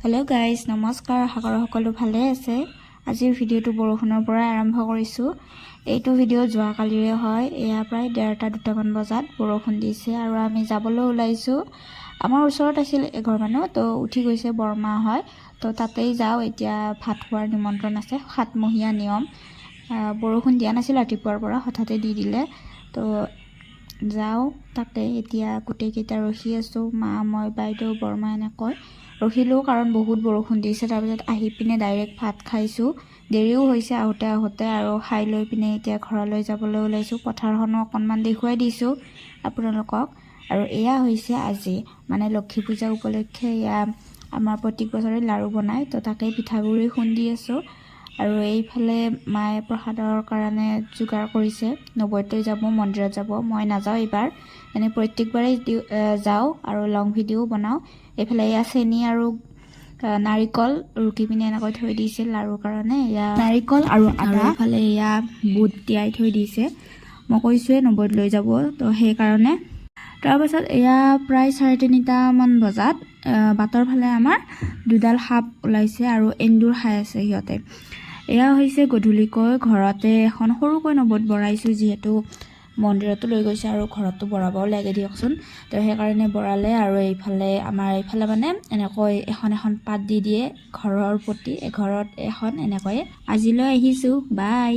Hello guys नमस्कार आशा कৰো সকলো ভালে আছে। আজিৰ ভিডিওটো বৰষুণৰ পৰা আৰম্ভ কৰিছো। এইটো ভিডিও যোৱা কালিৰে হয়। এয়া প্ৰায় 1:30 মান বজাত বৰষুণ দিছে আৰু আমি যাবলৈ ওলাইছো। আমাৰ ওচৰত আছিল এঘৰ মানুহ তো উঠি গৈছে বৰমা হয় তো তাতেই যাও। এতিয়া ভাত খোৱাৰ নিমন্ত্ৰণ আছে, সাতমহীয়া নিয়ম। বৰষুণ দিয়া নাছিল ৰাতিপুৱাৰ পৰা, হঠাতে দি দিলে তো যাও তাতে। এতিয়া গোটেই কেইটা ৰখি আছো, মা মই বাইদেউ বৰমা এনেকৈ ৰখিলো কাৰণ বহুত বৰষুণ দিছে। তাৰপিছত আহি পিনে ডাইৰেক্ট ভাত খাইছো। দেৰিও হৈছে আহোতে আৰু খাই লৈ পিনে এতিয়া ঘৰলৈ যাবলৈ ওলাইছো। পথাৰখনো অকণমান দেখুৱাই দিছো আপোনালোকক। আৰু এয়া হৈছে আজি মানে লক্ষ্মী পূজা উপলক্ষে এয়া আমাৰ প্ৰত্যেক বছৰে লাড়ু বনায় তো তাকে পিঠাগুড়ি খুন্দি আছো। আৰু এইফালে মায়ে প্ৰসাদৰ কাৰণে যোগাৰ কৰিছে। নবৌহঁতে যাব, মন্দিৰত যাব, মই নাযাওঁ এইবাৰ। এনে প্ৰত্যেকবাৰেই যাওঁ আৰু লং ভিডিঅ বনাওঁ। এইফালে এয়া চেনি আৰু নাৰিকল ৰুকি পিনে এনেকৈ থৈ দিছে লাড়ুৰ কাৰণে। এয়া নাৰিকল আৰু আটা, এইফালে এয়া বুট তিয়াই থৈ দিছে। মই কৈছোৱে নবৌত লৈ যাব তো সেইকাৰণে। তাৰপাছত এয়া প্ৰায় 3:30 মান বজাত বাটৰ ফালে আমাৰ দুডাল সাপ ওলাইছে আৰু এন্দুৰ খাই আছে সিহঁতে। এয়া হৈছে গধূলিকৈ ঘৰতে এখন সৰুকৈ নবৌত বঢ়াইছো, যিহেতু মন্দিৰতো লৈ গৈছে আৰু ঘৰতো বঢ়াবও লাগে দিয়কচোন। তো সেইকাৰণে বঢ়ালে। আৰু এইফালে আমাৰ এইফালে মানে এনেকৈ এখন পাত দি দিয়ে ঘৰৰ প্ৰতি, এঘৰত এখন এনেকৈ। আজিলৈ আহিছো, বাই।